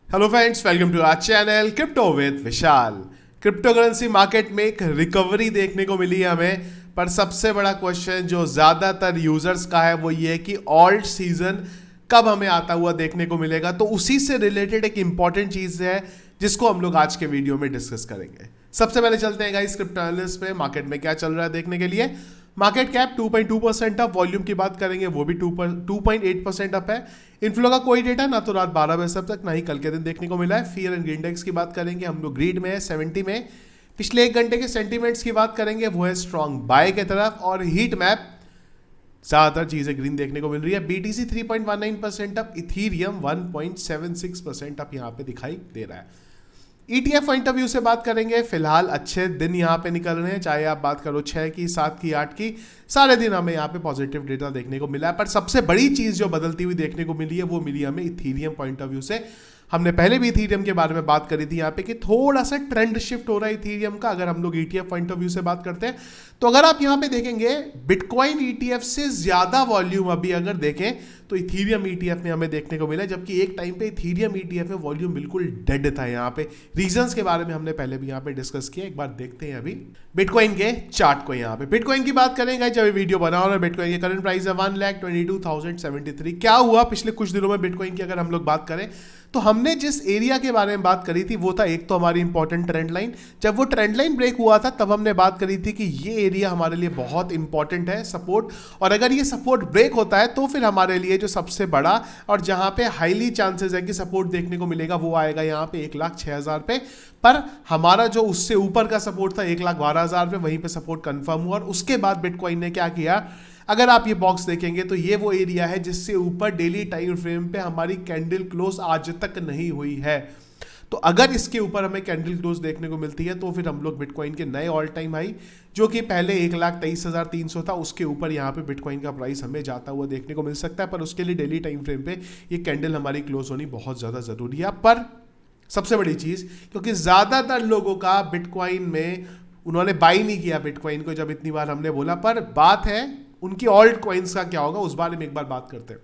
Hello friends, welcome to our channel crypto with Vishal. Cryptocurrency market में एक recovery देखने को मिली है हमें, पर सबसे बड़ा क्वेश्चन जो ज्यादातर यूजर्स का है वो ये है कि ऑल्ट सीजन कब हमें आता हुआ देखने को मिलेगा। तो उसी से रिलेटेड एक इंपॉर्टेंट चीज है जिसको हम लोग आज के वीडियो में डिस्कस करेंगे। सबसे पहले चलते हैं गाइस क्रिप्टो एनालिस्ट पे, मार्केट में क्या चल रहा है देखने के लिए। मार्केट कैप 2.2% अप, वॉल्यूम की बात करेंगे वो भी 2.8% अप है। इनफ्लो का कोई डेटा ना तो रात 12 बजे तक ना ही कल के दिन देखने को मिला है। फियर एंड इंडेक्स की बात करेंगे, हम लोग ग्रीड में है 70 में। पिछले एक घंटे के सेंटीमेंट्स की बात करेंगे वो है स्ट्रॉन्ग बाय के तरफ, और हीट मैप ज्यादातर चीजें ग्रीन देखने को मिल रही है। बीटीसी 3.19% अप, इथीरियम 1.76% अप यहाँ पे दिखाई दे रहा है। ETF पॉइंट ऑफ व्यू से बात करेंगे, फिलहाल अच्छे दिन यहाँ पे निकल रहे हैं, चाहे आप बात करो 6 की, 7 की, 8 की, सारे दिन हमें यहाँ पे पॉजिटिव डेटा देखने को मिला है। पर सबसे बड़ी चीज जो बदलती हुई देखने को मिली है वो मिली हमें इथीरियम पॉइंट ऑफ व्यू से। हमने पहले भी इथीरियम के बारे में बात करी थी यहाँ पे कि थोड़ा सा ट्रेंड शिफ्ट हो रहा है इथीरियम का। अगर हम लोग ETF पॉइंट ऑफ व्यू से बात करते हैं तो अगर आप यहाँ पे देखेंगे बिटकॉइन ETF से ज्यादा वॉल्यूम अभी अगर देखें तो इथीरियम ETF में हमें देखने को मिला, जबकि एक टाइम पे इथीरियम ETF में वॉल्यूम बिल्कुल डेड था। यहाँ पे रीजंस के बारे में हमने पहले भी यहाँ पे डिस्कस किया, एक बार देखते हैं अभी बिटकॉइन के चार्ट को। यहाँ पे बिटकॉइन की बात करेंगे, जब वीडियो बना और बिटकॉइन की करंट प्राइस है 1,22,073। क्या हुआ पिछले कुछ दिनों में बिटकॉइन की अगर हम लोग बात करें तो हमने जिस एरिया के बारे में बात करी थी वो था एक तो हमारी इंपॉर्टेंट ट्रेंड लाइन। जब वो ट्रेंड लाइन ब्रेक हुआ था तब हमने बात करी थी कि ये एरिया हमारे लिए बहुत इंपॉर्टेंट है, सपोर्ट, और अगर ये सपोर्ट ब्रेक होता है तो फिर हमारे लिए जो सबसे बड़ा और जहां पे हाईली चांसेस है कि सपोर्ट देखने को मिलेगा वो आएगा यहाँ पे 1,06,000 पे। पर हमारा जो उससे ऊपर का सपोर्ट था 1,12,000 पे, वहीं पे सपोर्ट कंफर्म हुआ। और उसके बाद बिटकॉइन ने क्या किया, अगर आप ये बॉक्स देखेंगे तो ये वो एरिया है जिससे ऊपर डेली टाइम फ्रेम पे हमारी कैंडल क्लोज आज तक नहीं हुई है। तो अगर इसके ऊपर हमें कैंडल क्लोज देखने को मिलती है तो फिर हम लोग बिटकॉइन के नए ऑल टाइम हाई जो कि पहले 1,23,300 था उसके ऊपर यहाँ पे बिटकॉइन का प्राइस हमें जाता हुआ देखने को मिल सकता है। पर उसके लिए डेली टाइम फ्रेम पे ये कैंडल हमारी क्लोज होनी बहुत ज़्यादा ज़रूरी है। पर सबसे बड़ी चीज़, क्योंकि ज़्यादातर लोगों का बिटकॉइन में उन्होंने बाई नहीं किया बिटकॉइन को, जब इतनी बार हमने बोला, पर बात है उनकी ऑल्ट कॉइन्स का क्या होगा उस बारे में एक बार बात करते हैं।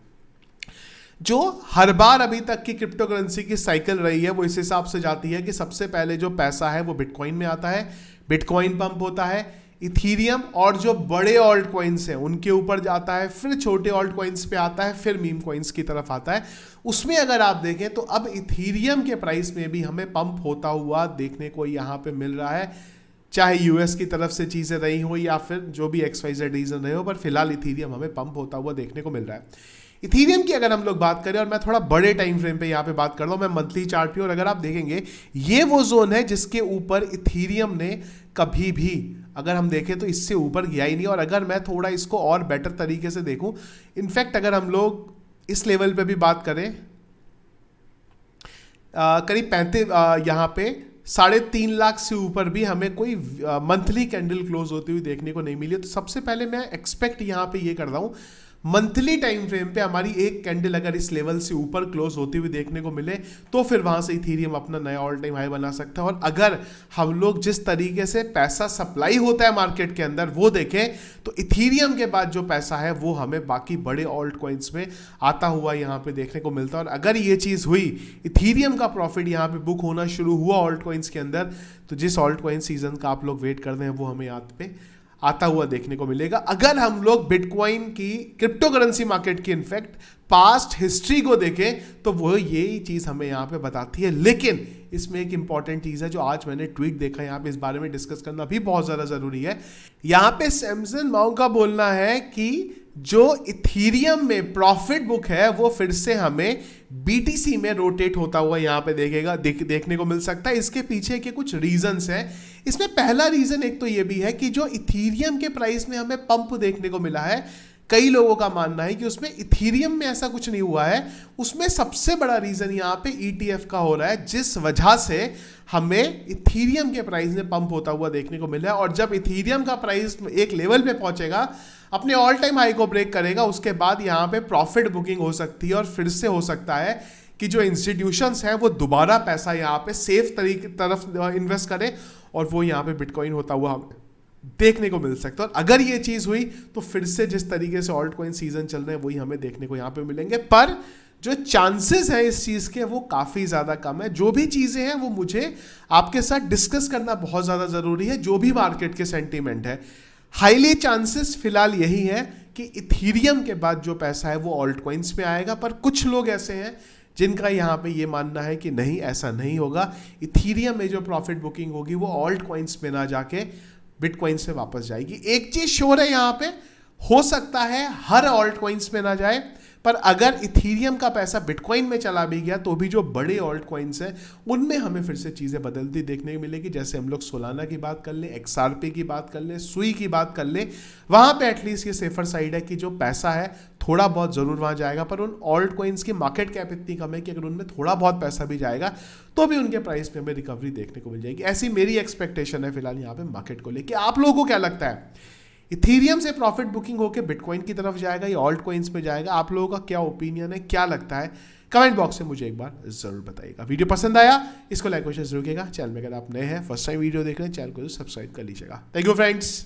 जो हर बार अभी तक की क्रिप्टो करेंसी की साइकिल रही है वो इस हिसाब से जाती है कि सबसे पहले जो पैसा है वो बिटकॉइन में आता है, बिटकॉइन पंप होता है, इथीरियम और जो बड़े ऑल्ट कॉइन्स हैं उनके ऊपर जाता है, फिर छोटे ऑल्ट कॉइन्स पे आता है, फिर मीम कॉइन्स की तरफ आता है। उसमें अगर आप देखें तो अब इथीरियम के प्राइस में भी हमें पंप होता हुआ देखने को यहाँ पे मिल रहा है, चाहे यूएस की तरफ से चीज़ें रही हो या फिर जो भी XYZ रीजन रहे हो, पर फिलहाल इथीरियम हमें पंप होता हुआ देखने को मिल रहा है। इथीरियम की अगर हम लोग बात करें, और मैं थोड़ा बड़े टाइम फ्रेम पे यहाँ पे बात कर रहा हूँ, मैं मंथली चार्ट पे, और अगर आप देखेंगे ये वो जोन है जिसके ऊपर इथीरियम ने कभी भी, अगर हम देखें तो इससे ऊपर गया ही नहीं। और अगर मैं थोड़ा इसको और बेटर तरीके से देखूं, इनफैक्ट अगर हम लोग इस लेवल पे भी बात करें, करीब 35 यहाँ पे 3.5 लाख से ऊपर भी हमें कोई मंथली कैंडल क्लोज होती हुई देखने को नहीं मिली। तो सबसे पहले मैं एक्सपेक्ट यहाँ पे ये कर रहा हूँ मंथली टाइम फ्रेम पे हमारी एक कैंडल अगर इस लेवल से ऊपर क्लोज होती हुई देखने को मिले तो फिर वहां से इथीरियम अपना नया ऑल टाइम हाई बना सकता है। और अगर हम लोग जिस तरीके से पैसा सप्लाई होता है मार्केट के अंदर वो देखें तो इथीरियम के बाद जो पैसा है वो हमें बाकी बड़े ऑल्ट कॉइन्स में आता हुआ यहाँ पे देखने को मिलता है। और अगर ये चीज़ हुई, इथीरियम का प्रॉफिट यहाँ पे बुक होना शुरू हुआ ऑल्ट कॉइन्स के अंदर, तो जिस ऑल्ट कॉइन सीजन का आप लोग वेट कर रहे हैं वो हमें यहाँ पे आता हुआ देखने को मिलेगा। अगर हम लोग बिटकॉइन की, क्रिप्टो करेंसी मार्केट की इनफैक्ट पास्ट हिस्ट्री को देखें तो वो यही चीज हमें यहाँ पे बताती है। लेकिन इसमें एक इंपॉर्टेंट चीज है जो आज मैंने ट्वीट देखा, यहाँ पे इस बारे में डिस्कस करना भी बहुत ज्यादा जरूरी है। यहाँ पे सैमसन माओ का बोलना है कि जो इथीरियम में प्रॉफिट बुक है वो फिर से हमें BTC में रोटेट होता हुआ यहाँ पे देखने को मिल सकता है। इसके पीछे के कुछ रीजंस हैं। इसमें पहला रीजन एक तो ये भी है कि जो इथीरियम के प्राइस में हमें पंप देखने को मिला है, कई लोगों का मानना है कि उसमें इथीरियम में ऐसा कुछ नहीं हुआ है। उसमें सबसे बड़ा रीजन यहाँ पे ETF का हो रहा है, जिस वजह से हमें इथीरियम के प्राइस में पंप होता हुआ देखने को मिला है। और जब इथीरियम का प्राइस एक लेवल पे पहुंचेगा, अपने ऑल टाइम हाई को ब्रेक करेगा, उसके बाद यहाँ पे प्रॉफिट बुकिंग हो सकती है और फिर से हो सकता है कि जो इंस्टीट्यूशंस हैं वो दोबारा पैसा यहाँ पे सेफ तरीके तरफ इन्वेस्ट करें और वो यहाँ पे बिटकॉइन होता हुआ देखने को मिल सकता है। और अगर ये चीज हुई तो फिर से जिस तरीके से ऑल्ट कॉइन सीजन चल रहे हैं वही हमें देखने को यहाँ पे मिलेंगे। पर जो चांसेस हैं इस चीज़ के वो काफ़ी ज़्यादा कम है। जो भी चीज़ें हैं वो मुझे आपके साथ डिस्कस करना बहुत ज़्यादा ज़रूरी है, जो भी मार्केट के सेंटीमेंट है। हाईली चांसेस फिलहाल यही है कि इथीरियम के बाद जो पैसा है वो ऑल्ट कॉइन्स में आएगा, पर कुछ लोग ऐसे हैं जिनका यहाँ पे ये मानना है कि नहीं, ऐसा नहीं होगा। इथीरियम में जो प्रॉफिट बुकिंग होगी वो ऑल्ट कॉइन्स में ना जाके बिटकॉइन से वापस जाएगी। एक चीज श्योर है यहाँ पे, हो सकता है हर ऑल्ट कॉइन्स में ना जाए, पर अगर इथीरियम का पैसा बिटकॉइन में चला भी गया तो भी जो बड़े ऑल्ट कॉइन्स हैं उनमें हमें फिर से चीज़ें बदलती देखने को मिलेगी। जैसे हम लोग सोलाना की बात कर लें, XRP की बात कर लें, सुई की बात कर लें, वहाँ पे एटलीस्ट ये सेफर साइड है कि जो पैसा है थोड़ा बहुत ज़रूर वहाँ जाएगा, पर उन ऑल्ट कॉइन्स की मार्केट कैप इतनी कम है कि अगर उनमें थोड़ा बहुत पैसा भी जाएगा तो भी उनके प्राइस में हमें रिकवरी देखने को मिल जाएगी। ऐसी मेरी एक्सपेक्टेशन है फिलहाल यहाँ पे मार्केट को लेकर। आप लोगों को क्या लगता है, इथीरियम से प्रॉफिट बुकिंग होकर बिटकॉइन की तरफ जाएगा या ऑल्ट कॉइन्स में जाएगा? आप लोगों का क्या ओपिनियन है, क्या लगता है? कमेंट बॉक्स में मुझे एक बार जरूर बताइएगा। वीडियो पसंद आया इसको लाइक और शेयर जरूर कीजिएगा। चैनल में अगर आप नए हैं, फर्स्ट टाइम वीडियो देख रहे हैं, चैनल को सब्सक्राइब कर लीजिएगा। Thank you friends.